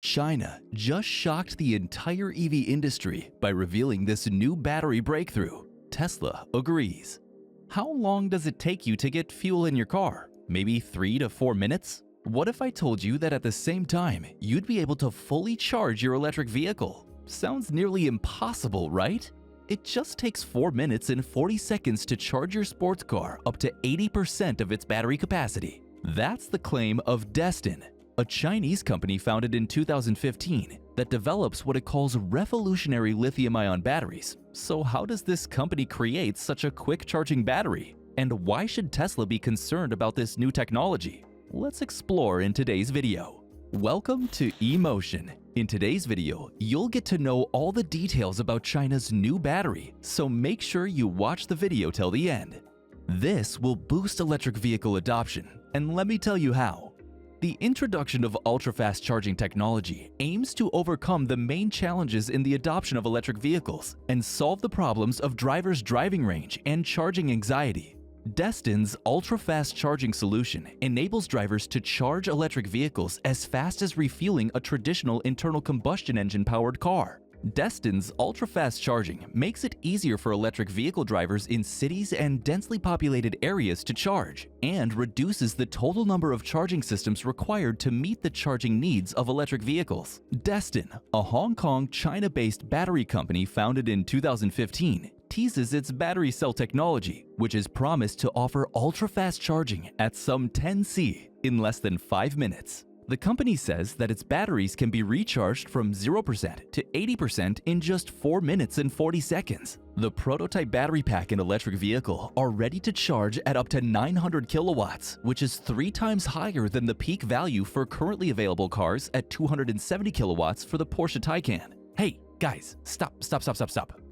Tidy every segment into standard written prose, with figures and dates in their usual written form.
China just shocked the entire EV industry by revealing this new battery breakthrough. Tesla agrees. How long does it take you to get fuel in your car? Maybe 3 to 4 minutes? What if I told you that at the same time, you'd be able to fully charge your electric vehicle? Sounds nearly impossible, right? It just takes 4 minutes and 40 seconds to charge your sports car up to 80% of its battery capacity. That's the claim of Destin, a Chinese company founded in 2015 that develops what it calls revolutionary lithium-ion batteries. So how does this company create such a quick-charging battery? And why should Tesla be concerned about this new technology? Let's explore in today's video. Welcome to eMotion. In today's video, you'll get to know all the details about China's new battery, so make sure you watch the video till the end. This will boost electric vehicle adoption, and let me tell you how. The introduction of ultra-fast charging technology aims to overcome the main challenges in the adoption of electric vehicles and solve the problems of drivers' driving range and charging anxiety. Destin's ultra-fast charging solution enables drivers to charge electric vehicles as fast as refueling a traditional internal combustion engine-powered car. Destin's ultra-fast charging makes it easier for electric vehicle drivers in cities and densely populated areas to charge, and reduces the total number of charging systems required to meet the charging needs of electric vehicles. Destin, a Hong Kong, China-based battery company founded in 2015, teases its battery cell technology, which is promised to offer ultra-fast charging at some 10C in less than 5 minutes. The company says that its batteries can be recharged from 0% to 80% in just 4 minutes and 40 seconds. The prototype battery pack and electric vehicle are ready to charge at up to 900 kilowatts, which is 3 times higher than the peak value for currently available cars at 270 kilowatts for the Porsche Taycan. Hey, guys, stop.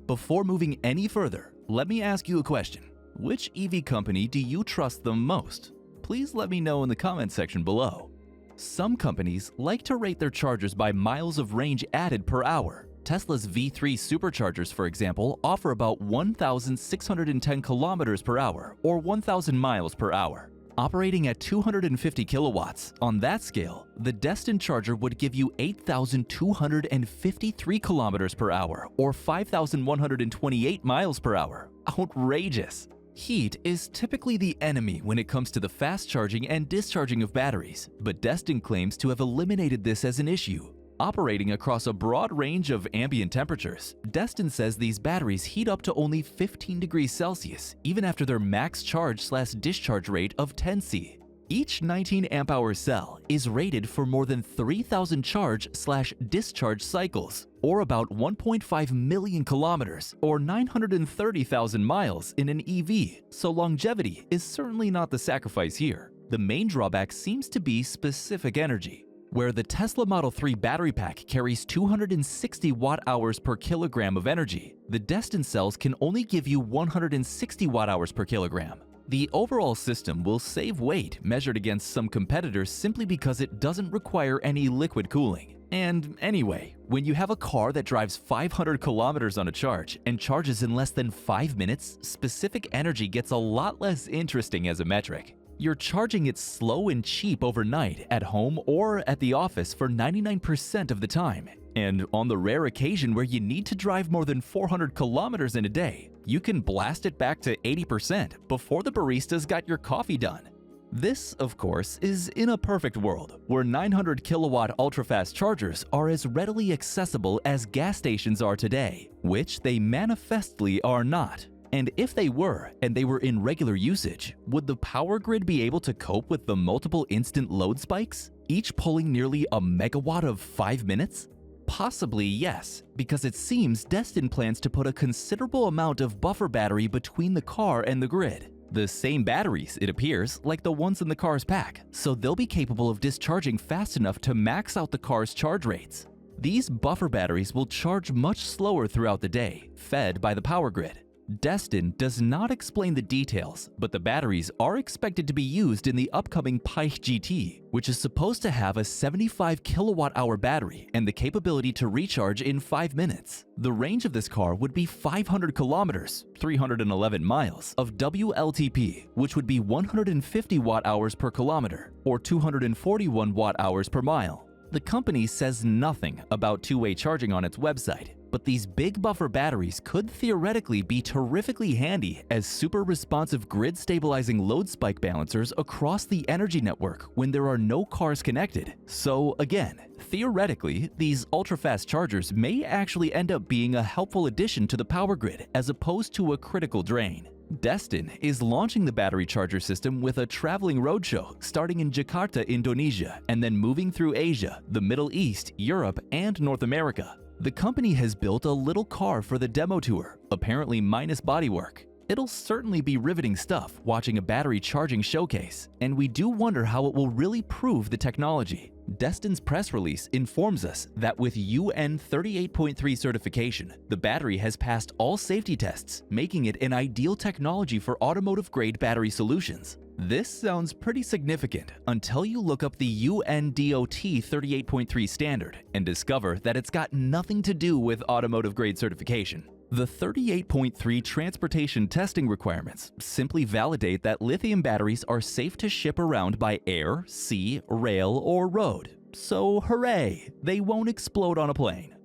Before moving any further, let me ask you a question. Which EV company do you trust the most? Please let me know in the comment section below. Some companies like to rate their chargers by miles of range added per hour. Tesla's V3 superchargers, for example, offer about 1,610 kilometers per hour or 1,000 miles per hour. Operating at 250 kilowatts, on that scale, the Destin charger would give you 8,253 kilometers per hour or 5,128 miles per hour. Outrageous! Heat is typically the enemy when it comes to the fast charging and discharging of batteries, but Destin claims to have eliminated this as an issue. Operating across a broad range of ambient temperatures, Destin says these batteries heat up to only 15 degrees Celsius, even after their max charge/discharge rate of 10C. Each 19 amp-hour cell is rated for more than 3,000 charge/discharge cycles, or about 1.5 million kilometers or 930,000 miles in an EV, so longevity is certainly not the sacrifice here. The main drawback seems to be specific energy. Where the Tesla Model 3 battery pack carries 260 watt-hours per kilogram of energy, the Destin cells can only give you 160 watt-hours per kilogram. The overall system will save weight measured against some competitors simply because it doesn't require any liquid cooling. And anyway, when you have a car that drives 500 kilometers on a charge and charges in less than 5 minutes, specific energy gets a lot less interesting as a metric. You're charging it slow and cheap overnight at home or at the office for 99% of the time. And on the rare occasion where you need to drive more than 400 kilometers in a day, you can blast it back to 80% before the baristas got your coffee done. This, of course, is in a perfect world where 900 kilowatt ultra-fast chargers are as readily accessible as gas stations are today, which they manifestly are not. And if they were, and they were in regular usage, would the power grid be able to cope with the multiple instant load spikes, each pulling nearly a megawatt of 5 minutes? Possibly yes, because it seems Destin plans to put a considerable amount of buffer battery between the car and the grid. The same batteries, it appears, like the ones in the car's pack, so they'll be capable of discharging fast enough to max out the car's charge rates. These buffer batteries will charge much slower throughout the day, fed by the power grid. Destin does not explain the details, but the batteries are expected to be used in the upcoming Pike GT, which is supposed to have a 75 kilowatt-hour battery and the capability to recharge in 5 minutes. The range of this car would be 500 kilometers, 311 miles, of WLTP, which would be 150 watt-hours per kilometer, or 241 watt-hours per mile. The company says nothing about two-way charging on its website, but these big buffer batteries could theoretically be terrifically handy as super responsive grid stabilizing load spike balancers across the energy network when there are no cars connected. So again, theoretically, these ultra-fast chargers may actually end up being a helpful addition to the power grid as opposed to a critical drain. Destin is launching the battery charger system with a traveling roadshow starting in Jakarta, Indonesia, and then moving through Asia, the Middle East, Europe, and North America. The company has built a little car for the demo tour, apparently minus bodywork. It'll certainly be riveting stuff watching a battery charging showcase, and we do wonder how it will really prove the technology. Destin's press release informs us that with UN 38.3 certification, the battery has passed all safety tests, making it an ideal technology for automotive-grade battery solutions. This sounds pretty significant until you look up the UN DOT 38.3 standard and discover that it's got nothing to do with automotive-grade certification. The 38.3 transportation testing requirements simply validate that lithium batteries are safe to ship around by air, sea, rail, or road. So hooray, they won't explode on a plane.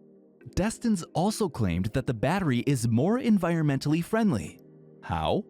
Destin's also claimed that the battery is more environmentally friendly. How?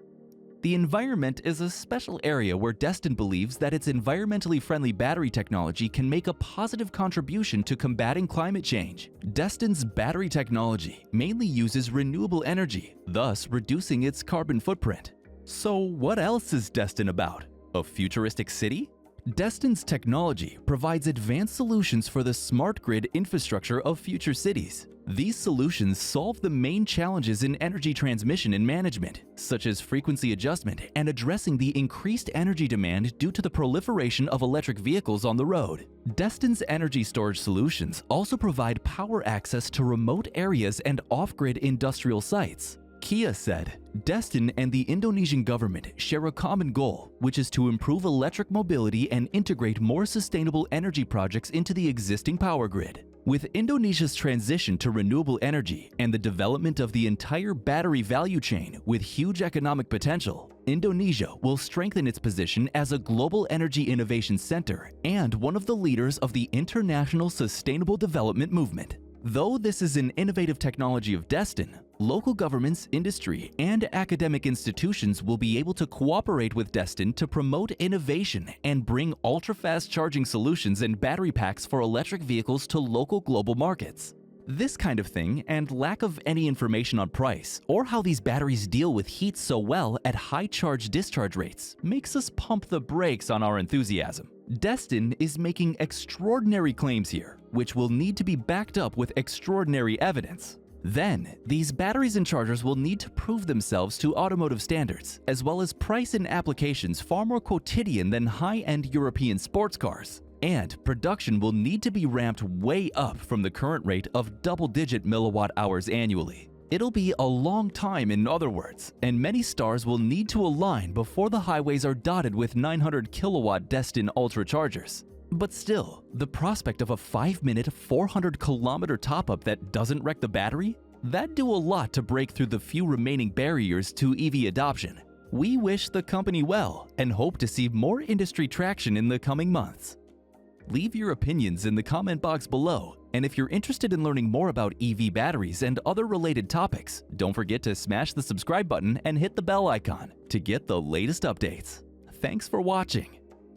The environment is a special area where Destin believes that its environmentally friendly battery technology can make a positive contribution to combating climate change. Destin's battery technology mainly uses renewable energy, thus reducing its carbon footprint. So what else is Destin about? A futuristic city? Destin's technology provides advanced solutions for the smart grid infrastructure of future cities. These solutions solve the main challenges in energy transmission and management, such as frequency adjustment and addressing the increased energy demand due to the proliferation of electric vehicles on the road. Destin's energy storage solutions also provide power access to remote areas and off-grid industrial sites. Kia said, Destin and the Indonesian government share a common goal, which is to improve electric mobility and integrate more sustainable energy projects into the existing power grid. With Indonesia's transition to renewable energy and the development of the entire battery value chain with huge economic potential, Indonesia will strengthen its position as a global energy innovation center and one of the leaders of the international sustainable development movement. Though this is an innovative technology of Destin, local governments, industry, and academic institutions will be able to cooperate with Destin to promote innovation and bring ultra-fast charging solutions and battery packs for electric vehicles to local global markets. This kind of thing, and lack of any information on price or how these batteries deal with heat so well at high charge-discharge rates, makes us pump the brakes on our enthusiasm. Destin is making extraordinary claims here, which will need to be backed up with extraordinary evidence. Then, these batteries and chargers will need to prove themselves to automotive standards, as well as price and applications far more quotidian than high-end European sports cars. And production will need to be ramped way up from the current rate of double-digit milliwatt hours annually. It'll be a long time, in other words, and many stars will need to align before the highways are dotted with 900 kilowatt Destin Ultra chargers. But still, the prospect of a 5-minute, 400-kilometer top-up that doesn't wreck the battery? That'd do a lot to break through the few remaining barriers to EV adoption. We wish the company well and hope to see more industry traction in the coming months. Leave your opinions in the comment box below, and if you're interested in learning more about EV batteries and other related topics, don't forget to smash the subscribe button and hit the bell icon to get the latest updates. Thanks for watching.